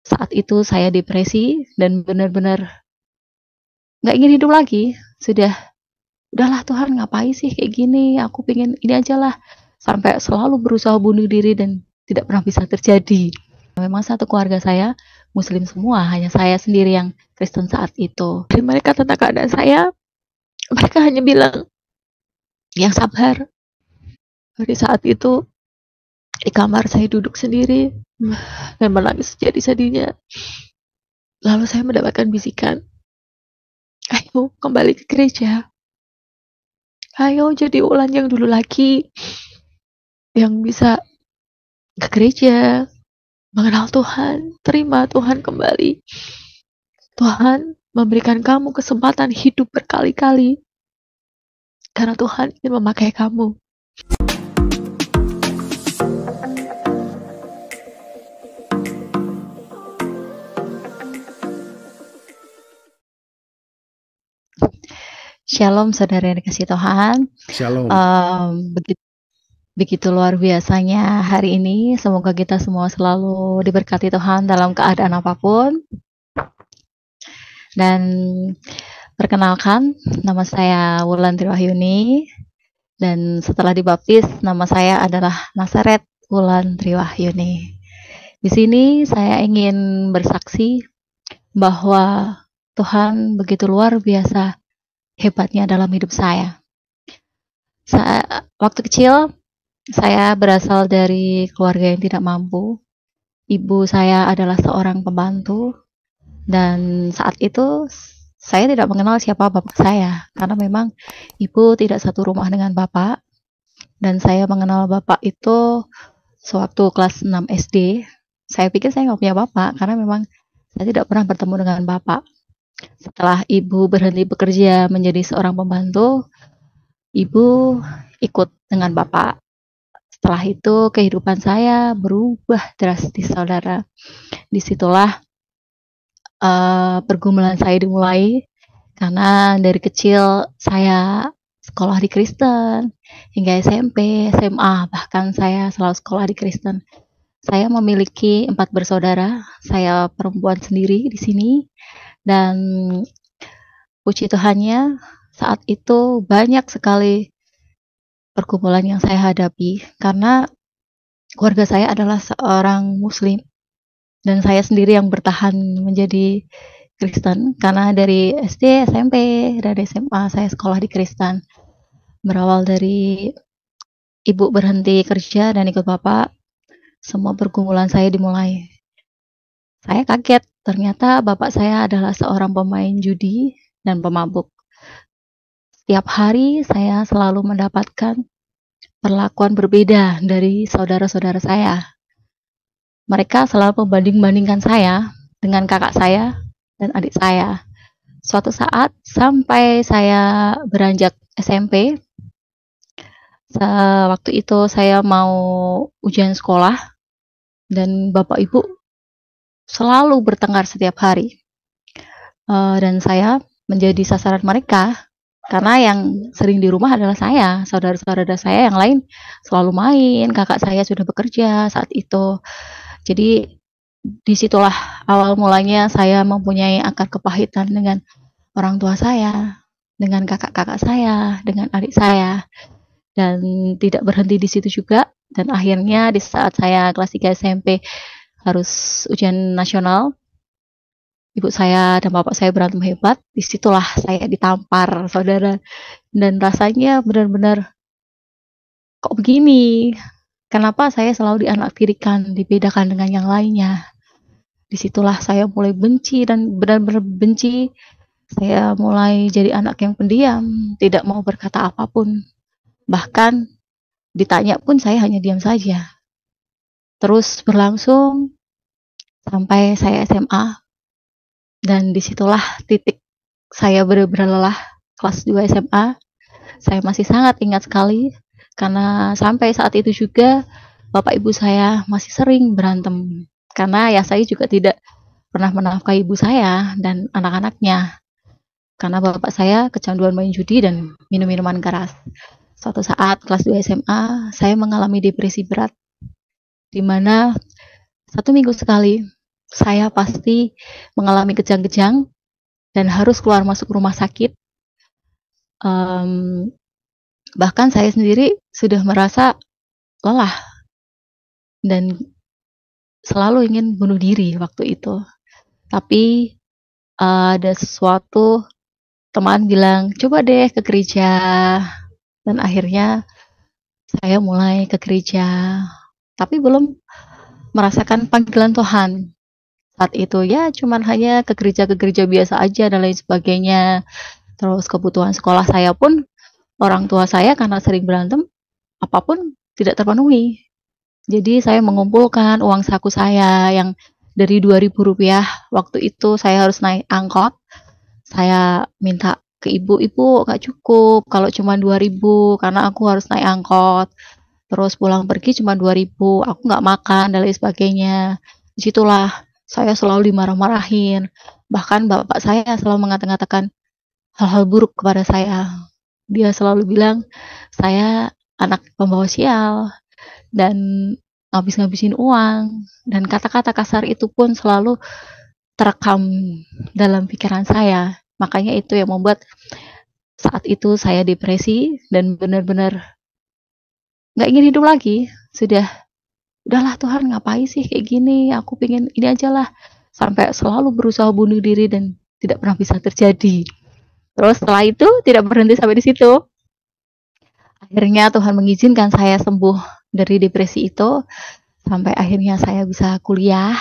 Saat itu saya depresi dan benar-benar nggak ingin hidup lagi. Udahlah Tuhan, ngapain sih kayak gini? Aku pengen ini aja lah. Sampai selalu berusaha bunuh diri dan tidak pernah bisa terjadi. Memang satu keluarga saya Muslim semua, hanya saya sendiri yang Kristen saat itu. Dan mereka tentang keadaan saya, mereka hanya bilang, yang sabar. Di saat itu, di kamar saya duduk sendiri, dan menangis jadi-jadinya. Lalu saya mendapatkan bisikan, ayo kembali ke gereja. Ayo jadi ulang yang dulu lagi. Yang bisa ke gereja, mengenal Tuhan, terima Tuhan kembali. Tuhan memberikan kamu kesempatan hidup berkali-kali. Karena Tuhan ingin memakai kamu. Shalom saudara yang dikasih Tuhan. Shalom. Begitu luar biasanya hari ini. Semoga kita semua selalu diberkati Tuhan dalam keadaan apapun. Dan perkenalkan, nama saya Wulan Triwahyuni. Dan setelah dibaptis, nama saya adalah Nasaret Wulan Triwahyuni. Di sini saya ingin bersaksi bahwa Tuhan begitu luar biasa hebatnya dalam hidup saya. Waktu kecil, saya berasal dari keluarga yang tidak mampu. Ibu saya adalah seorang pembantu, dan saat itu saya tidak mengenal siapa bapak saya, karena memang ibu tidak satu rumah dengan bapak, dan saya mengenal bapak itu sewaktu kelas 6 SD. Saya pikir saya nggak punya bapak, karena memang saya tidak pernah bertemu dengan bapak. Setelah ibu berhenti bekerja menjadi seorang pembantu, ibu ikut dengan bapak. Setelah itu kehidupan saya berubah drastis, saudara. Disitulah pergumulan saya dimulai, karena dari kecil saya sekolah di Kristen, hingga SMP, SMA, bahkan saya selalu sekolah di Kristen. Saya memiliki 4 bersaudara, saya perempuan sendiri di sini, dan puji Tuhannya saat itu banyak sekali pergumulan yang saya hadapi, karena keluarga saya adalah seorang Muslim, dan saya sendiri yang bertahan menjadi Kristen, karena dari SD, SMP, dan SMA saya sekolah di Kristen. Berawal dari ibu berhenti kerja dan ikut bapak, semua pergumulan saya dimulai. Saya kaget, ternyata bapak saya adalah seorang pemain judi dan pemabuk. Setiap hari saya selalu mendapatkan perlakuan berbeda dari saudara-saudara saya. Mereka selalu membanding-bandingkan saya dengan kakak saya dan adik saya. Suatu saat sampai saya beranjak SMP, waktu itu saya mau ujian sekolah, dan bapak ibu selalu bertengkar setiap hari. Dan saya menjadi sasaran mereka, karena yang sering di rumah adalah saya. Saudara-saudara saya yang lain selalu main, kakak saya sudah bekerja saat itu. Jadi disitulah awal mulanya saya mempunyai akar kepahitan dengan orang tua saya, dengan kakak-kakak saya, dengan adik saya. Dan tidak berhenti di situ juga. Dan akhirnya di saat saya kelas 3 SMP harus ujian nasional, ibu saya dan bapak saya berantem hebat. Disitulah saya ditampar, saudara. Dan rasanya benar-benar, kok begini? Kenapa saya selalu dianaktirikan, dibedakan dengan yang lainnya? Disitulah saya mulai benci, dan benar-benar benci. Saya mulai jadi anak yang pendiam, tidak mau berkata apapun. Bahkan ditanya pun saya hanya diam saja. Terus berlangsung sampai saya SMA, dan disitulah titik saya benar-benar lelah. Kelas 2 SMA, saya masih sangat ingat sekali, karena sampai saat itu juga bapak ibu saya masih sering berantem, karena ya saya juga tidak pernah menafkahi ibu saya dan anak-anaknya, karena bapak saya kecanduan main judi dan minum minuman keras. Suatu saat kelas 2 SMA, saya mengalami depresi berat, di mana 1 minggu sekali saya pasti mengalami kejang-kejang dan harus keluar masuk rumah sakit. Um, Bahkan saya sendiri sudah merasa lelah dan selalu ingin bunuh diri waktu itu. Tapi ada sesuatu, teman bilang, coba deh ke gereja. Dan akhirnya saya mulai ke gereja. Tapi belum merasakan panggilan Tuhan. Saat itu ya cuman hanya ke gereja biasa aja dan lain sebagainya. Terus kebutuhan sekolah saya pun, orang tua saya karena sering berantem, apapun tidak terpenuhi. Jadi saya mengumpulkan uang saku saya yang dari Rp2.000. Waktu itu saya harus naik angkot. Saya minta ke ibu nggak cukup kalau cuma 2.000 karena aku harus naik angkot. Terus pulang pergi cuma 2.000, aku nggak makan dan lain sebagainya. Disitulah saya selalu dimarah-marahin. Bahkan bapak saya selalu mengatakan hal-hal buruk kepada saya. Dia selalu bilang saya anak pembawa sial dan ngabis-ngabisin uang, dan kata-kata kasar itu pun selalu terekam dalam pikiran saya. Makanya itu yang membuat saat itu saya depresi dan benar-benar nggak ingin hidup lagi. Udahlah Tuhan, ngapain sih kayak gini, aku pengen ini aja lah. Sampai selalu berusaha bunuh diri dan tidak pernah bisa terjadi. Terus setelah itu tidak berhenti sampai di situ. Akhirnya Tuhan mengizinkan saya sembuh dari depresi itu, sampai akhirnya saya bisa kuliah.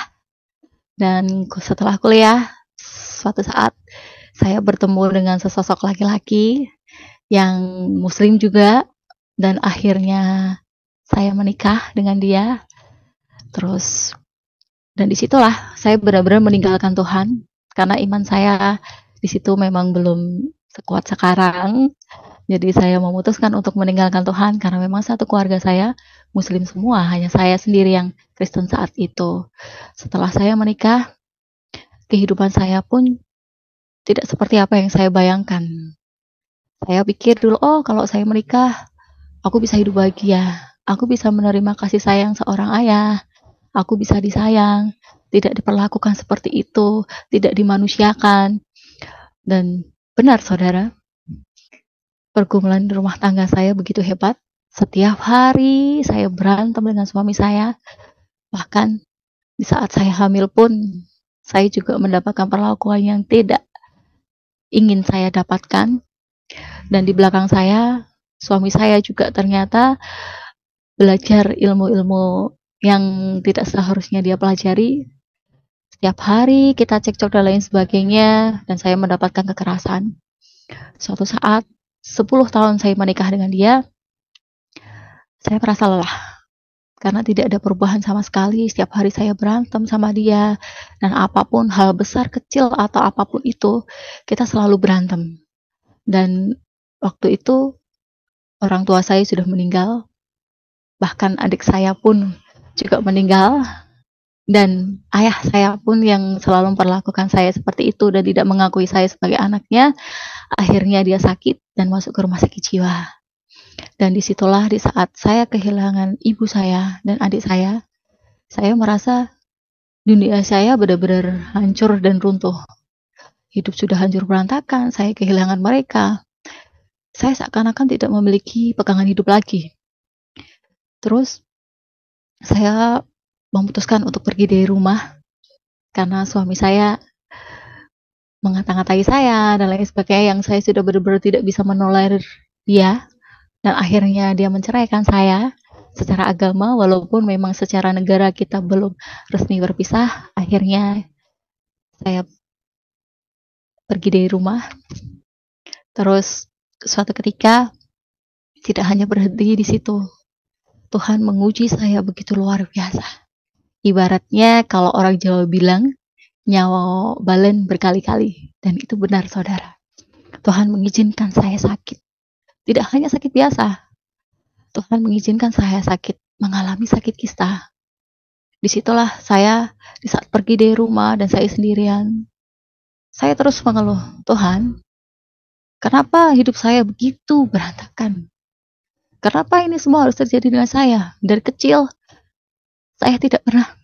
Dan setelah kuliah, suatu saat saya bertemu dengan sesosok laki-laki yang muslim juga, dan akhirnya saya menikah dengan dia. Terus, dan disitulah saya benar-benar meninggalkan Tuhan, karena iman saya di situ memang belum sekuat sekarang. Jadi saya memutuskan untuk meninggalkan Tuhan karena memang satu keluarga saya muslim semua, hanya saya sendiri yang Kristen saat itu. Setelah saya menikah, kehidupan saya pun tidak seperti apa yang saya bayangkan. Saya pikir dulu, oh kalau saya menikah, aku bisa hidup bahagia. Aku bisa menerima kasih sayang seorang ayah. Aku bisa disayang, tidak diperlakukan seperti itu, tidak dimanusiakan. Dan benar saudara, pergumulan rumah tangga saya begitu hebat. Setiap hari saya berantem dengan suami saya. Bahkan di saat saya hamil pun, saya juga mendapatkan perlakuan yang tidak ingin saya dapatkan. Dan di belakang saya, suami saya juga ternyata belajar ilmu-ilmu yang tidak seharusnya dia pelajari. Setiap hari kita cekcok dan lain sebagainya, dan saya mendapatkan kekerasan. Suatu saat, 10 tahun saya menikah dengan dia, saya merasa lelah. Karena tidak ada perubahan sama sekali, setiap hari saya berantem sama dia, dan apapun, hal besar, kecil, atau apapun itu, kita selalu berantem. Dan waktu itu, orang tua saya sudah meninggal, bahkan adik saya pun juga meninggal, dan ayah saya pun yang selalu memperlakukan saya seperti itu dan tidak mengakui saya sebagai anaknya, akhirnya dia sakit dan masuk ke rumah sakit jiwa. Dan disitulah di saat saya kehilangan ibu saya dan adik saya merasa dunia saya benar-benar hancur dan runtuh. Hidup sudah hancur berantakan, saya kehilangan mereka. Saya seakan-akan tidak memiliki pegangan hidup lagi. Terus saya memutuskan untuk pergi dari rumah karena suami saya mengata-ngatai saya dan lain sebagainya, yang saya sudah benar-benar tidak bisa menolerir dia. Dan akhirnya dia menceraikan saya secara agama, walaupun memang secara negara kita belum resmi berpisah. Akhirnya saya pergi dari rumah. Terus suatu ketika, tidak hanya berhenti di situ, Tuhan menguji saya begitu luar biasa. Ibaratnya kalau orang Jawa bilang, nyawa balen berkali-kali. Dan itu benar saudara. Tuhan mengizinkan saya sakit. Tidak hanya sakit biasa, Tuhan mengizinkan saya mengalami sakit kista. Disitulah saya, di saat pergi dari rumah dan saya sendirian, saya terus mengeluh, Tuhan, kenapa hidup saya begitu berantakan? Kenapa ini semua harus terjadi dengan saya? Dari kecil, saya tidak pernah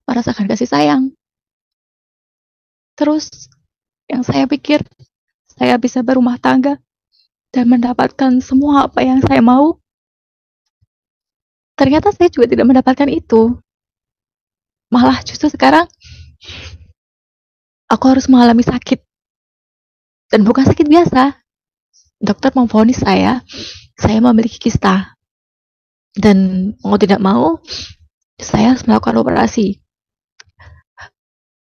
merasakan kasih sayang. Terus yang saya pikir saya bisa berumah tangga dan mendapatkan semua apa yang saya mau, ternyata saya juga tidak mendapatkan itu. Malah justru sekarang aku harus mengalami sakit, dan bukan sakit biasa. Dokter memvonis saya memiliki kista, dan mau tidak mau saya harus melakukan operasi.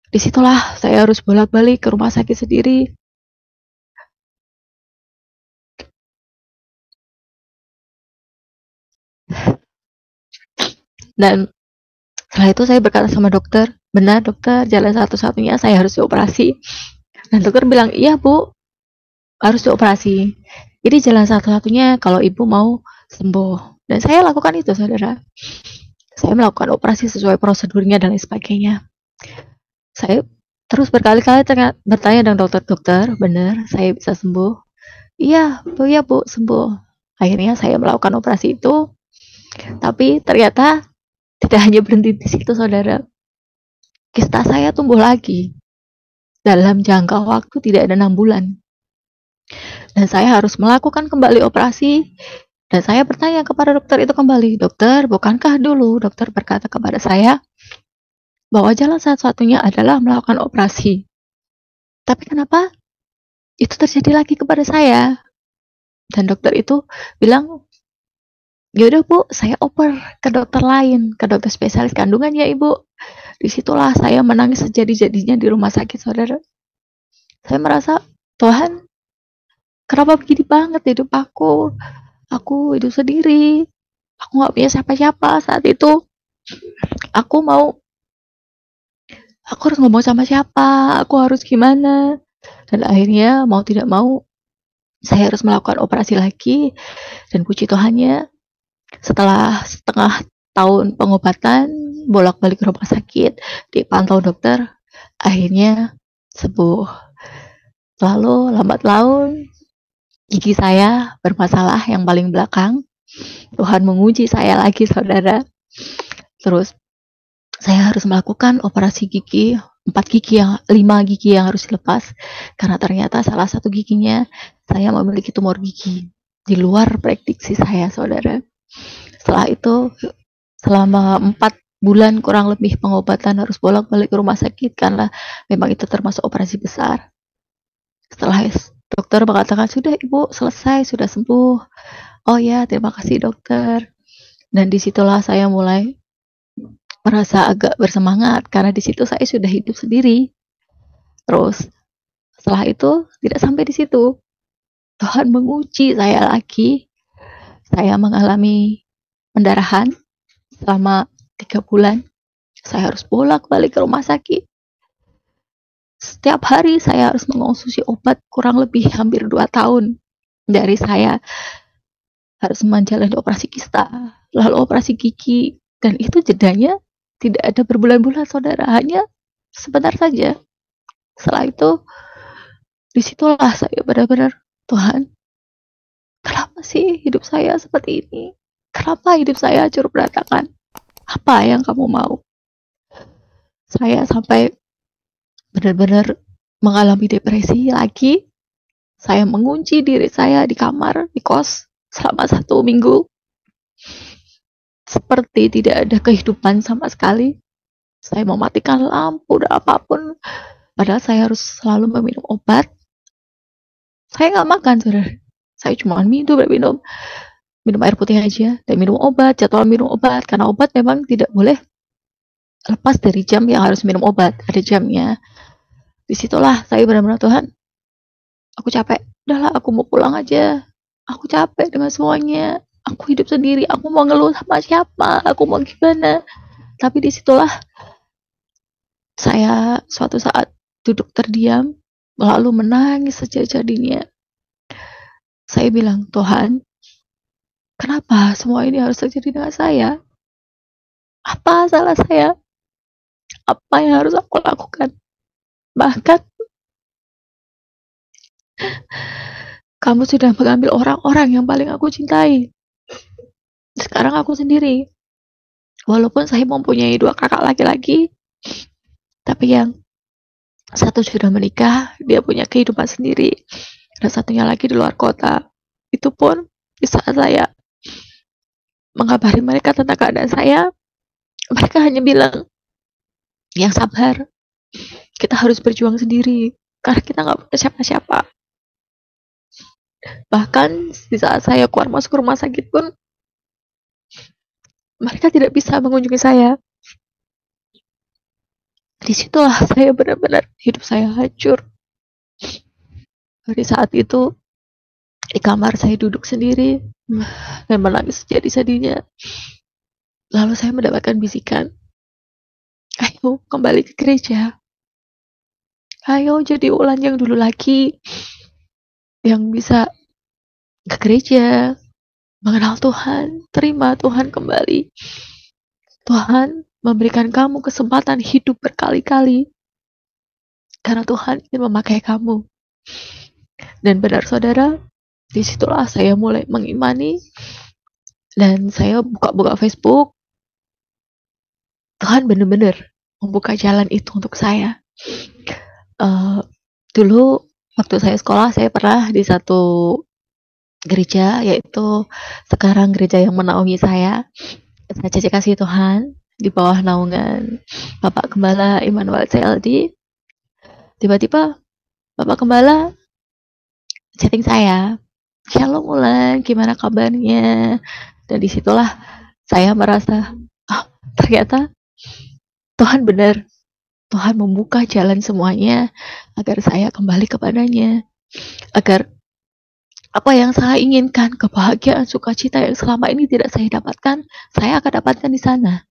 Disitulah saya harus bolak-balik ke rumah sakit sendiri. Dan setelah itu saya berkata sama dokter, benar dokter, jalan satu-satunya saya harus dioperasi. Dan dokter bilang, iya bu, harus dioperasi. Jadi jalan satu-satunya kalau ibu mau sembuh. Dan saya lakukan itu, saudara. Saya melakukan operasi sesuai prosedurnya dan lain sebagainya. Saya terus berkali-kali bertanya dengan dokter, benar saya bisa sembuh? Iya bu, sembuh. Akhirnya saya melakukan operasi itu, tapi ternyata tidak hanya berhenti di situ, saudara. Kista saya tumbuh lagi dalam jangka waktu tidak ada 6 bulan. Dan saya harus melakukan kembali operasi. Dan saya bertanya kepada dokter itu kembali, dokter, bukankah dulu dokter berkata kepada saya bahwa jalan satu-satunya adalah melakukan operasi? Tapi kenapa itu terjadi lagi kepada saya? Dan dokter itu bilang, yaudah bu, saya oper ke dokter lain, ke dokter spesialis kandungan ya ibu. Disitulah saya menangis sejadi-jadinya di rumah sakit, saudara. Saya merasa, Tuhan, kenapa begini banget hidup aku? Aku hidup sendiri. Aku gak punya siapa-siapa saat itu. Aku harus ngomong sama siapa? Aku harus gimana? Dan akhirnya mau tidak mau, saya harus melakukan operasi lagi. Dan puji Tuhannya, setelah setengah tahun pengobatan, bolak-balik ke rumah sakit, dipantau dokter, akhirnya sembuh. Lalu lambat laun, gigi saya bermasalah yang paling belakang. Tuhan menguji saya lagi, saudara. Terus saya harus melakukan operasi gigi, 5 gigi yang harus dilepas, karena ternyata salah satu giginya saya memiliki tumor gigi di luar prediksi saya, saudara. Setelah itu, selama 4 bulan kurang lebih pengobatan, harus bolak-balik ke rumah sakit karena memang itu termasuk operasi besar. Setelah dokter mengatakan, sudah ibu selesai, sudah sembuh. Oh ya, terima kasih dokter. Dan disitulah saya mulai merasa agak bersemangat karena di situ saya sudah hidup sendiri. Terus setelah itu tidak sampai di situ, Tuhan menguji saya lagi. Saya mengalami pendarahan selama 3 bulan. Saya harus bolak-balik ke rumah sakit. Setiap hari saya harus mengonsumsi obat kurang lebih hampir 2 tahun. Dari saya harus menjalani operasi kista, lalu operasi gigi, dan itu jedanya tidak ada berbulan-bulan, saudara, hanya sebentar saja. Setelah itu, disitulah saya benar-benar, Tuhan, kenapa sih hidup saya seperti ini? Kenapa hidup saya hancur berantakan? Apa yang kamu mau? Saya sampai benar-benar mengalami depresi lagi. Saya mengunci diri saya di kamar, di kos, selama 1 minggu. Seperti tidak ada kehidupan sama sekali. Saya mematikan lampu dan apapun. Padahal saya harus selalu meminum obat. Saya nggak makan, saudara. Saya cuma minum air putih aja, dan minum obat, jadwal minum obat, karena obat memang tidak boleh lepas dari jam yang harus minum obat, ada jamnya. Disitulah saya benar-benar, Tuhan, aku capek, udahlah aku mau pulang aja, aku capek dengan semuanya, aku hidup sendiri, aku mau ngeluh sama siapa, aku mau gimana. Tapi disitulah saya suatu saat duduk terdiam, lalu menangis sejadi-jadinya. Saya bilang, Tuhan, kenapa semua ini harus terjadi dengan saya? Apa salah saya? Apa yang harus aku lakukan? Bahkan kamu sudah mengambil orang-orang yang paling aku cintai. Sekarang aku sendiri. Walaupun saya mempunyai 2 kakak laki-laki, Tapi yang satu sudah menikah, dia punya kehidupan sendiri, dan satunya lagi di luar kota. Itu pun di saat saya mengabari mereka tentang keadaan saya, mereka hanya bilang, yang sabar, kita harus berjuang sendiri, karena kita nggak punya siapa-siapa. Bahkan di saat saya keluar masuk rumah sakit pun, mereka tidak bisa mengunjungi saya. Disitulah saya benar-benar hidup saya hancur. Di saat itu, di kamar saya duduk sendiri dan menangis jadi-jadinya. Lalu saya mendapatkan bisikan, ayo kembali ke gereja. Ayo jadi ulang yang dulu lagi, yang bisa ke gereja, mengenal Tuhan, terima Tuhan kembali. Tuhan memberikan kamu kesempatan hidup berkali-kali, karena Tuhan ingin memakai kamu. Dan benar saudara, disitulah saya mulai mengimani, dan saya buka-buka Facebook. Tuhan benar-benar membuka jalan itu untuk saya. Dulu waktu saya sekolah, saya pernah di satu gereja, yaitu sekarang gereja yang menaungi saya Cici Kasih Tuhan, di bawah naungan Bapak Gembala Immanuel CLD. Tiba-tiba Bapak Gembala chatting saya, Shalom Ulan, gimana kabarnya? Dan disitulah saya merasa, ternyata Tuhan benar. Tuhan membuka jalan semuanya agar saya kembali kepadanya, agar apa yang saya inginkan, kebahagiaan, sukacita yang selama ini tidak saya dapatkan, saya akan dapatkan di sana.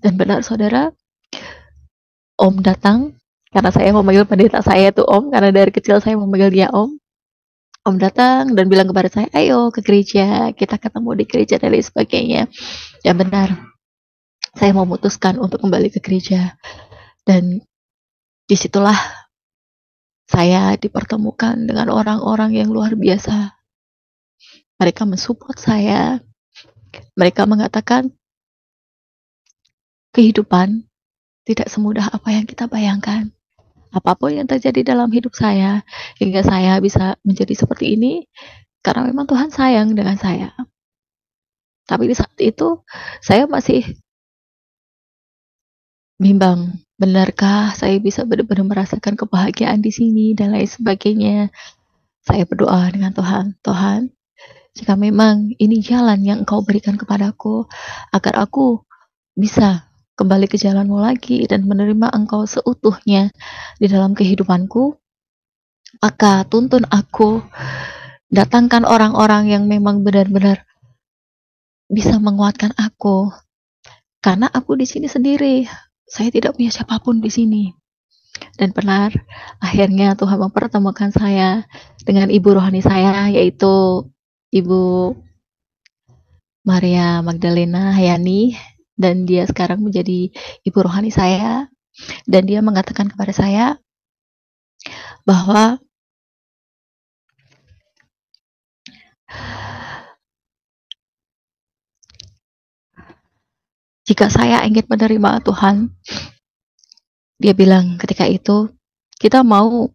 Dan benar saudara, Om datang, karena saya memanggil pendeta saya itu Om, karena dari kecil saya memanggil dia Om. Om datang dan bilang kepada saya, ayo ke gereja, kita ketemu di gereja dan lain sebagainya. Dan benar, saya memutuskan untuk kembali ke gereja. Dan disitulah saya dipertemukan dengan orang-orang yang luar biasa. Mereka mensupport saya. Mereka mengatakan, kehidupan tidak semudah apa yang kita bayangkan. Apapun yang terjadi dalam hidup saya, hingga saya bisa menjadi seperti ini, karena memang Tuhan sayang dengan saya. Tapi di saat itu, saya masih bimbang, benarkah saya bisa benar-benar merasakan kebahagiaan di sini dan lain sebagainya. Saya berdoa dengan Tuhan, Tuhan, jika memang ini jalan yang Engkau berikan kepadaku, agar aku bisa kembali ke jalan-Mu lagi dan menerima Engkau seutuhnya di dalam kehidupanku, maka tuntun aku, datangkan orang-orang yang memang benar-benar bisa menguatkan aku, karena aku di sini sendiri. Saya tidak punya siapapun di sini. Dan benar, akhirnya Tuhan mempertemukan saya dengan ibu rohani saya, yaitu Ibu Maria Magdalena Hayani, dan dia sekarang menjadi ibu rohani saya. Dan dia mengatakan kepada saya bahwa jika saya ingin menerima Tuhan, dia bilang ketika itu, kita mau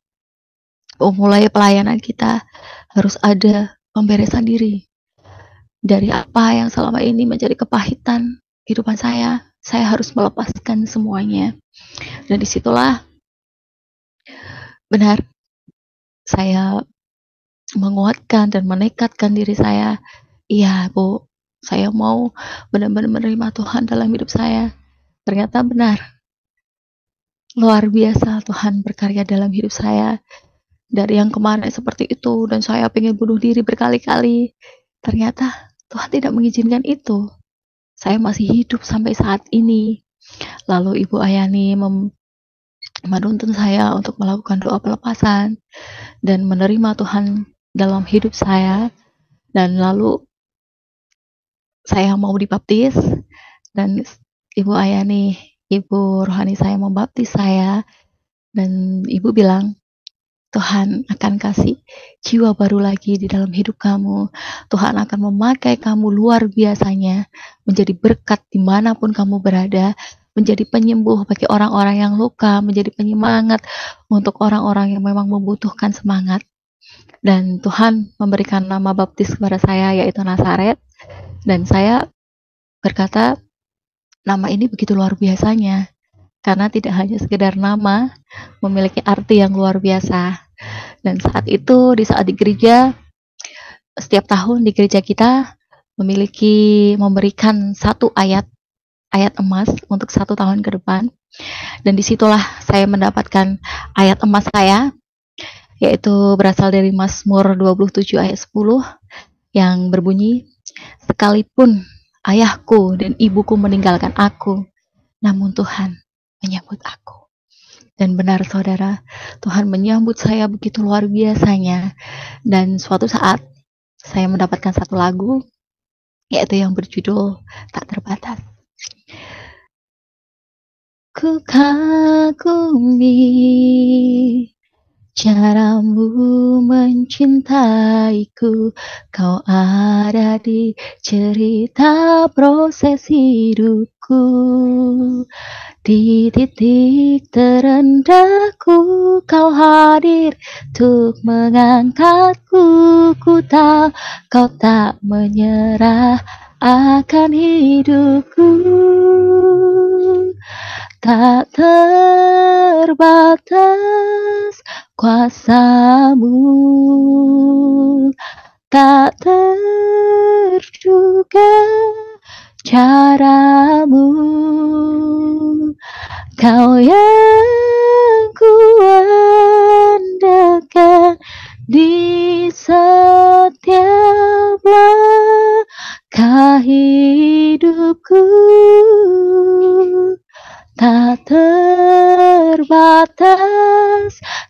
memulai pelayanan kita, harus ada pemberesan diri. Dari apa yang selama ini menjadi kepahitan kehidupan saya harus melepaskan semuanya. Dan disitulah benar, saya menguatkan dan menekadkan diri saya, iya Bu, saya mau benar-benar menerima Tuhan dalam hidup saya. Ternyata benar, luar biasa Tuhan berkarya dalam hidup saya. Dari yang kemarin seperti itu, dan saya pengen bunuh diri berkali-kali, ternyata Tuhan tidak mengizinkan itu. Saya masih hidup sampai saat ini. Lalu Ibu Ayani menuntun saya untuk melakukan doa pelepasan dan menerima Tuhan dalam hidup saya. Dan lalu saya mau dibaptis, dan Ibu Ayani, ibu rohani saya, membaptis saya. Dan Ibu bilang, Tuhan akan kasih jiwa baru lagi di dalam hidup kamu. Tuhan akan memakai kamu luar biasanya, menjadi berkat dimanapun kamu berada, menjadi penyembuh bagi orang-orang yang luka, menjadi penyemangat untuk orang-orang yang memang membutuhkan semangat. Dan Tuhan memberikan nama baptis kepada saya, yaitu Nazaret, dan saya berkata, nama ini begitu luar biasanya, karena tidak hanya sekedar nama, memiliki arti yang luar biasa. Dan saat itu, di saat di gereja, setiap tahun di gereja kita memberikan satu ayat emas untuk 1 tahun ke depan. Dan disitulah saya mendapatkan ayat emas saya, yaitu berasal dari Mazmur 27 ayat 10 yang berbunyi, sekalipun ayahku dan ibuku meninggalkan aku, namun Tuhan menyambut aku. Dan benar saudara, Tuhan menyambut saya begitu luar biasanya. Dan suatu saat saya mendapatkan satu lagu, yaitu yang berjudul Tak Terbatas. Ku kagumi caramu mencintaiku, kau ada di cerita proses hidupku. Di titik terendahku, kau hadir untuk mengangkatku. Ku tahu kau tak menyerah akan hidupku. Tak terbatas kuasamu, tak terduga caramu. Kau yang kuandalkan di setiap langkah hidupku. Tak terbatas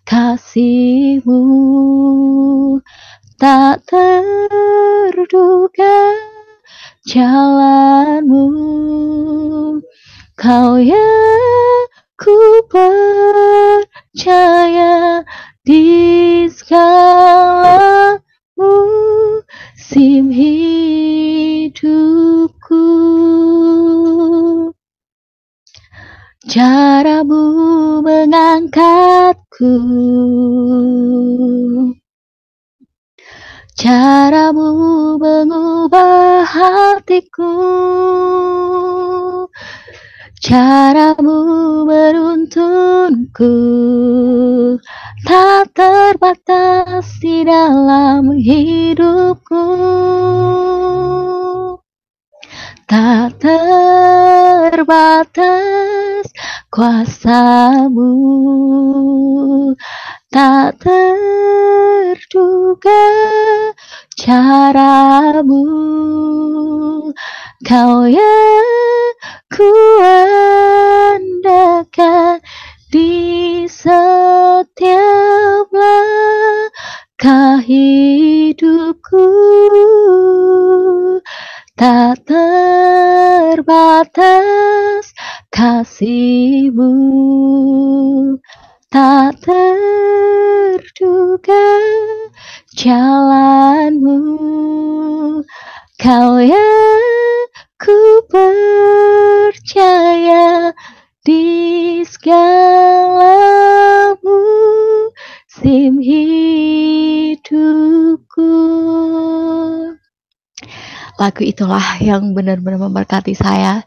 kasih-Mu, tak terduga jalan-Mu. Kau yang ku percaya di segala musim hidupku. Caramu mengangkatku, caramu mengubah hatiku, caramu menuntunku, tak terbatas di dalam hidupku. Tak terbatas kuasa-Mu, tak terduga cara-Mu. Kau yang kuandalkan di setiap langkah hidupku. Tak terbatas kasih-Mu, tak terduga jalan-Mu. Kau yang ku percaya di segala musim hidupku. Lagu itulah yang benar-benar memberkati saya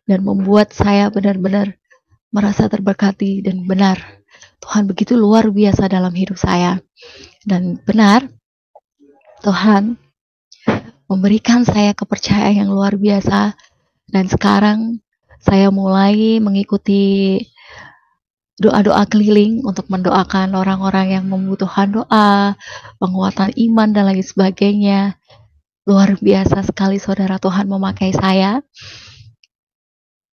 dan membuat saya benar-benar merasa terberkati, dan benar Tuhan begitu luar biasa dalam hidup saya. Dan benar Tuhan memberikan saya kepercayaan yang luar biasa, dan sekarang saya mulai mengikuti doa-doa keliling untuk mendoakan orang-orang yang membutuhkan doa, penguatan iman dan lain sebagainya. Luar biasa sekali saudara, Tuhan memakai saya.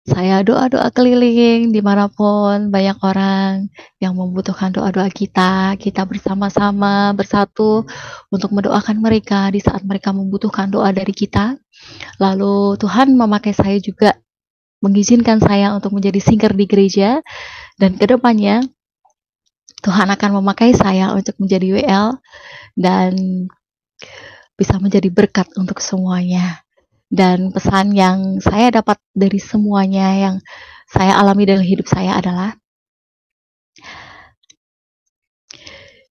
Saya doa-doa keliling dimanapun banyak orang yang membutuhkan doa-doa kita. Kita bersama-sama bersatu untuk mendoakan mereka di saat mereka membutuhkan doa dari kita. Lalu Tuhan memakai saya juga, mengizinkan saya untuk menjadi singer di gereja. Dan kedepannya Tuhan akan memakai saya untuk menjadi WL dan bisa menjadi berkat untuk semuanya. Dan pesan yang saya dapat dari semuanya yang saya alami dalam hidup saya adalah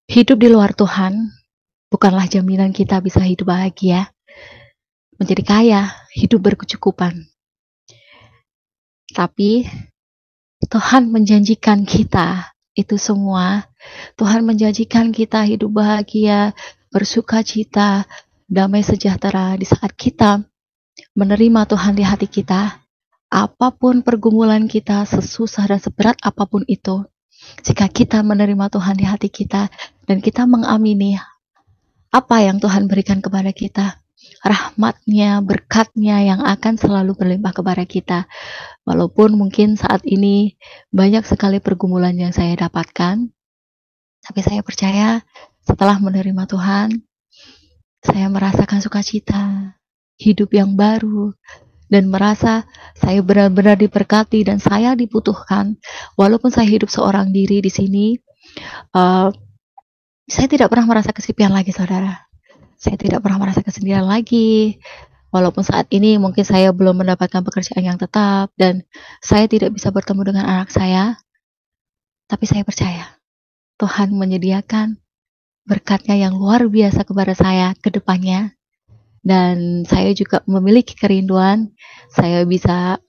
hidup di luar Tuhan bukanlah jaminan kita bisa hidup bahagia, menjadi kaya, hidup berkecukupan. Tapi Tuhan menjanjikan kita itu semua. Tuhan menjanjikan kita hidup bahagia, bersuka cita, damai sejahtera di saat kita menerima Tuhan di hati kita. Apapun pergumulan kita, sesusah dan seberat apapun itu, jika kita menerima Tuhan di hati kita dan kita mengamini apa yang Tuhan berikan kepada kita, rahmat-Nya, berkat-Nya yang akan selalu berlimpah kepada kita. Walaupun mungkin saat ini banyak sekali pergumulan yang saya dapatkan, tapi saya percaya setelah menerima Tuhan, saya merasakan sukacita, hidup yang baru, dan merasa saya benar-benar diberkati dan saya dibutuhkan. Walaupun saya hidup seorang diri di sini, saya tidak pernah merasa kesepian lagi, saudara. Saya tidak pernah merasa kesendirian lagi. Walaupun saat ini mungkin saya belum mendapatkan pekerjaan yang tetap dan saya tidak bisa bertemu dengan anak saya, tapi saya percaya Tuhan menyediakan berkat-Nya yang luar biasa kepada saya ke depannya. Dan saya juga memiliki kerinduan, saya bisa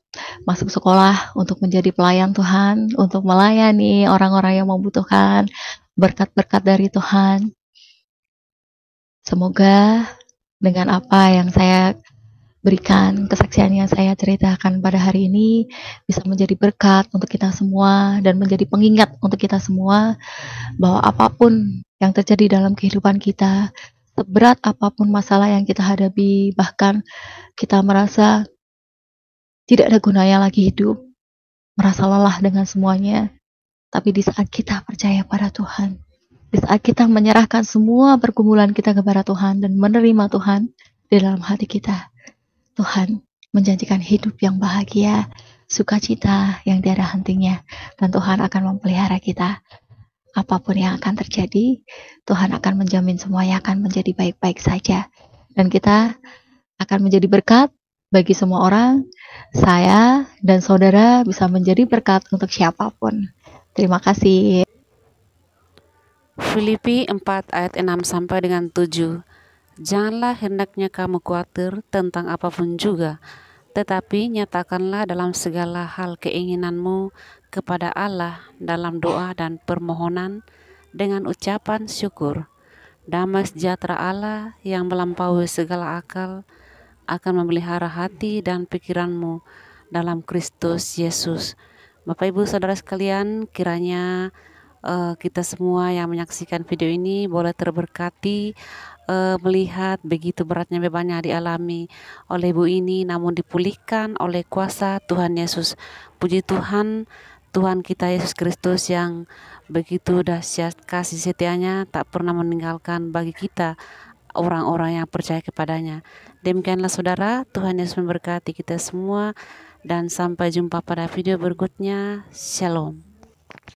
masuk sekolah untuk menjadi pelayan Tuhan, untuk melayani orang-orang yang membutuhkan berkat-berkat dari Tuhan. Semoga dengan apa yang saya berikan, kesaksian yang saya ceritakan pada hari ini bisa menjadi berkat untuk kita semua dan menjadi pengingat untuk kita semua bahwa apapun yang terjadi dalam kehidupan kita, seberat apapun masalah yang kita hadapi, bahkan kita merasa tidak ada gunanya lagi hidup, merasa lelah dengan semuanya, tapi di saat kita percaya pada Tuhan, di saat kita menyerahkan semua pergumulan kita kepada Tuhan dan menerima Tuhan di dalam hati kita, Tuhan menjanjikan hidup yang bahagia, sukacita yang tiada hentinya, dan Tuhan akan memelihara kita. Apapun yang akan terjadi, Tuhan akan menjamin semuanya akan menjadi baik-baik saja. Dan kita akan menjadi berkat bagi semua orang. Saya dan saudara bisa menjadi berkat untuk siapapun. Terima kasih. Filipi 4 ayat 6 sampai dengan 7. Janganlah hendaknya kamu khawatir tentang apapun juga, tetapi nyatakanlah dalam segala hal keinginanmu kepada Allah dalam doa dan permohonan dengan ucapan syukur. Damai sejahtera Allah yang melampaui segala akal akan memelihara hati dan pikiranmu dalam Kristus Yesus. Bapak Ibu Saudara sekalian, kiranya kita semua yang menyaksikan video ini boleh terberkati melihat begitu beratnya beban yang dialami oleh ibu ini, namun dipulihkan oleh kuasa Tuhan Yesus. Puji Tuhan, Tuhan kita Yesus Kristus yang begitu dahsyat kasih setianya, tak pernah meninggalkan bagi kita orang-orang yang percaya kepadanya. Demikianlah saudara, Tuhan Yesus memberkati kita semua dan sampai jumpa pada video berikutnya. Shalom.